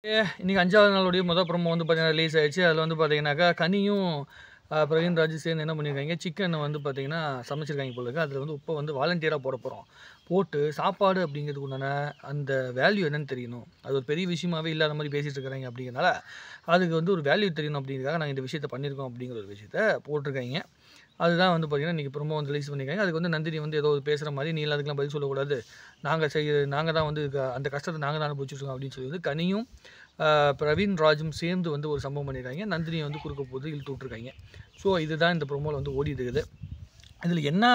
இன்றைக்கி 5வது நாளுடைய ப்ரோமோ வந்து பார்த்தீங்கன்னா ரிலீஸ் ஆயிடுச்சு. அதில் வந்து பார்த்தீங்கன்னாக்கா கனியும் பிரவீன் ராஜ் சேர்ந்து என்ன பண்ணியிருக்காங்க, சிக்கனை வந்து பார்த்தீங்கன்னா சமைச்சிருக்காங்க போல இருக்குது. அதில் வந்து உப்பை வந்து வாலண்டியராக போட போகிறோம். போட்டு சாப்பாடு அப்படிங்கிறதுக்கு உண்டான அந்த வேல்யூ என்னன்னு தெரியணும். அது ஒரு பெரிய விஷயமாகவே இல்லாத மாதிரி பேசிகிட்டு இருக்கிறாங்க. அப்படிங்கிறனால அதுக்கு வந்து ஒரு வேல்யூ தெரியணும் அப்படிங்கிறதுக்காக நாங்கள் இந்த விஷயத்தை பண்ணியிருக்கோம் அப்படிங்கிற ஒரு விஷயத்த போட்டிருக்காங்க. அதுதான் வந்து பார்த்தீங்கன்னா இன்றைக்கி ப்ரோமோ வந்து ரிலீஸ் பண்ணியிருக்காங்க. அதுக்கு வந்து நந்தினி வந்து ஏதோ பேசுகிற மாதிரி, நீ அதுக்கெலாம் பதில் சொல்லக்கூடாது, நாங்கள் தான் வந்து அந்த கஷ்டத்தை நாங்கள் தான் அனுபவிச்சுருக்கோம் அப்படின்னு சொல்லி வந்து கனியும் பிரவீன் ராஜும் சேர்ந்து வந்து ஒரு சம்பவம் பண்ணியிருக்காங்க. நந்தினியை வந்து குறுக்க போது இழுத்து விட்ருக்காங்க. ஸோ இதுதான் இந்த ப்ரோமோவில் வந்து ஓடிட்டு இருக்குது. இதில் என்ன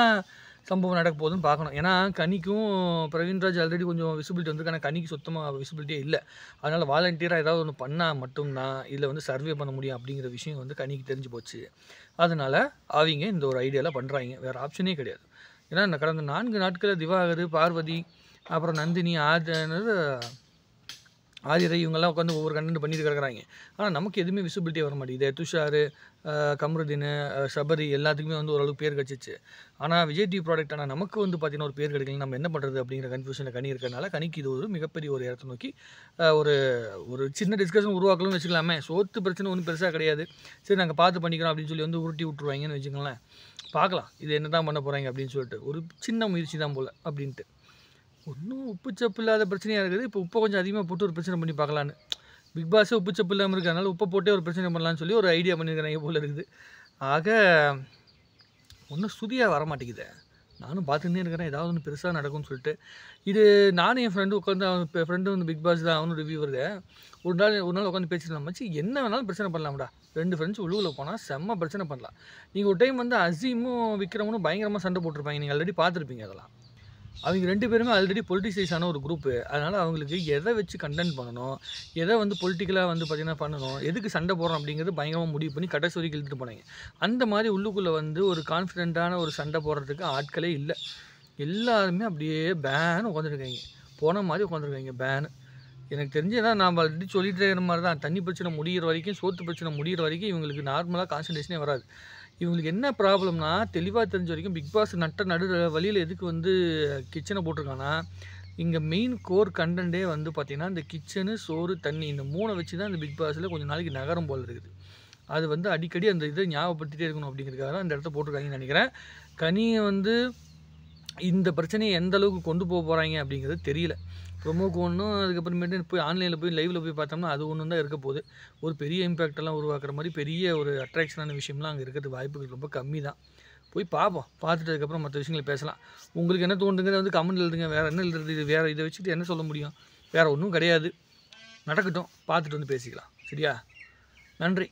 சம்பவம் நடக்க போகுதுன்னு பார்க்கணும். ஏன்னா கனிக்கும் பிரவீன்ராஜ் ஆல்ரெடி கொஞ்சம் விசிபிலிட்டி வந்திருக்கு. ஆனால் கனிக்கு சுத்தமாக விசிபிலிட்டியே இல்லை. அதனால் வாலண்டியராக ஏதாவது ஒன்று பண்ணால் மட்டும்தான் இதில் வந்து சர்வே பண்ண முடியும் அப்படிங்கிற விஷயம் வந்து கனிக்கு தெரிஞ்சு போச்சு. அதனால் அவங்க இந்த ஒரு ஐடியாவில் பண்ணுறாங்க. வேறு ஆப்ஷனே கிடையாது. ஏன்னா கடந்த 4 நாட்களில் திவாகர், பார்வதி, அப்புறம் நந்தினி, ஆதிரை இவங்கெல்லாம் உட்காந்து ஒவ்வொரு கண்டென்ட் பண்ணிட்டு கிடக்குறாங்க. ஆனால் நமக்கு எதுவுமே விசிபிலிட்டியே வர மாட்டேங்குது. துஷார், கம்ருதீன், சபரி எல்லாத்துக்குமே வந்து ஓரளவுக்கு பேர் கிடச்சிச்சு. ஆனால் விஜய் டிவி ப்ராடக்ட் ஆனால் நமக்கு வந்து பார்த்திங்கன்னா ஒரு பேர் கிடைக்கல. நம்ம என்ன பண்ணுறது அப்படிங்கிற கன்ஃபியூஷனில் கனி இருக்கிறனால கனிக்கு இது ஒரு மிகப்பெரிய ஒரு இடத்தை நோக்கி ஒரு ஒரு சின்ன டிஸ்கஷன் உருவாக்கணும்னு வச்சுக்கலாமே. சோத்து பிரச்சனை ஒன்றும் பெருசாக கிடையாது. சரி நாங்கள் பார்த்து பண்ணிக்கிறோம் அப்படின்னு சொல்லி வந்து உருட்டி விட்ருவாங்கன்னு வச்சுக்கோங்களேன். பார்க்கலாம் இது என்ன தான் பண்ண போகிறாங்க அப்படின்னு சொல்லிட்டு. ஒரு சின்ன முயற்சி தான் போல் அப்படின்ட்டு. ஒன்றும் உப்பு சப்பு இல்லாத பிரச்சனையாக இருக்குது. இப்போ உப்பை கொஞ்சம் அதிகமாக போட்டு ஒரு பிரச்சனை பண்ணி பார்க்கலான்னு. பிக் பாஸே உப்பு சப்பு இல்லாமல் இருக்கிறதுனால உப்பை போட்டே ஒரு பிரச்சனை பண்ணலான்னு சொல்லி ஒரு ஐடியா பண்ணியிருக்கிறாங்க போல் இருக்குது. ஆக ஒன்றும் ஸ்துதியாக வரமாட்டேங்குது. நானும் பார்த்துன்னே இருக்கிறேன் ஏதாவது ஒன்று பெருசாக நடக்கும்னு சொல்லிட்டு. இது நானும் என் ஃப்ரெண்டு உட்காந்து, அவன் ஃப்ரெண்டு வந்து பிக் பாஸ் தான், அவனும் ரிவ்யூவர். ஒரு நாள் உட்காந்து பேசிட்டு மச்சி என்ன வேணாலும் பிரச்சனை பண்ணலாம்டா. 2 ஃப்ரெண்ட்ஸ் உள்ளுக்குள்ளே போனால் செம்ம பிரச்சனை பண்ணலாம். நீங்கள் ஒரு டைம் வந்து அசீமும் விக்ரமனும் பயங்கரமாக சண்டை போட்டிருப்பாங்க. நீங்கள் ஆல்ரெடி பார்த்துருப்பீங்க. அதெல்லாம் அவங்க 2 பேருமே ஆல்ரெடி பொலிட்டிசைஸான ஒரு குரூப்பு. அதனால் அவங்களுக்கு எதை வச்சு கண்டென்ட் பண்ணணும், எதை வந்து பொலிட்டிக்கலாக வந்து பார்த்திங்கன்னா பண்ணணும், எதுக்கு சண்டை போடுறோம் அப்படிங்கிறது பயங்கரமாக முடிவு பண்ணி கடைசி வரைக்கும் இழுத்துட்டு போனாங்க. அந்த மாதிரி உள்ளுக்குள்ளே வந்து ஒரு கான்ஃபிடென்ட்டான ஒரு சண்டை போடுறதுக்கு ஆட்களே இல்லை. எல்லாருமே அப்படியே பேன்னு உட்காந்துருக்காங்க. போன மாதிரி உட்காந்துருக்காங்க பேனு. எனக்கு தெரிஞ்சு ஏன்னா நான் ஆல்ரெடி சொல்லிட்டு இருக்கிற மாதிரி தான், தண்ணி பிரச்சனை முடிகிற வரைக்கும், சோத்து பிரச்சனை முடிகிற வரைக்கும் இவங்களுக்கு நார்மலாக கான்சன்ட்ரேஷனே வராது. இவங்களுக்கு என்ன ப்ராப்ளம்னா, தெளிவாக தெரிஞ்ச வரைக்கும் பிக் பாஸ் நடு வழியில் எதுக்கு வந்து கிச்சனை போட்டிருக்காங்கன்னா, இங்கே மெயின் கோர் கண்டென்ட்டே வந்து பார்த்திங்கன்னா இந்த கிச்சனு, சோறு, தண்ணி இந்த 3 வச்சு தான் இந்த பிக் பாஸில் கொஞ்சம் நாளைக்கு நகரம் போல் இருக்குது. அது வந்து அடிக்கடி அந்த இதை ஞாபகப்படுத்திகிட்டே இருக்கணும் அப்படிங்கிறதுக்காக தான் இந்த இடத்த போட்டிருக்காங்கன்னு நினைக்கிறேன். கனியை வந்து இந்த பிரச்சனையை எந்த அளவுக்கு கொண்டு போக போகிறாங்க அப்படிங்கிறது தெரியல. ப்ரொமோக்கு ஒன்றும், அதுக்கப்புறமேட்டு போய் ஆன்லைனில் போய் லைவில் போய் பார்த்தோம்னா அது ஒன்று தான் இருக்க போகுது. ஒரு பெரிய இம்பேக்டெல்லாம் உருவாக்குற மாதிரி பெரிய ஒரு அட்ராக்ஷனான விஷயம்லாம் அங்கே இருக்கிறது வாய்ப்புகள் ரொம்ப கம்மி தான். போய் பார்ப்போம். பார்த்துட்டு அதுக்கப்புறம் மற்ற விஷயங்களை பேசலாம். உங்களுக்கு என்ன தோணுதுங்கிறத வந்து கமெண்ட் எழுதுங்க. வேறு என்ன எழுதுறது, இது வேறு இதை வச்சுட்டு என்ன சொல்ல முடியும்? வேறு ஒன்றும் கிடையாது. நடக்கட்டும், பார்த்துட்டு வந்து பேசிக்கலாம். சரியா? நன்றி.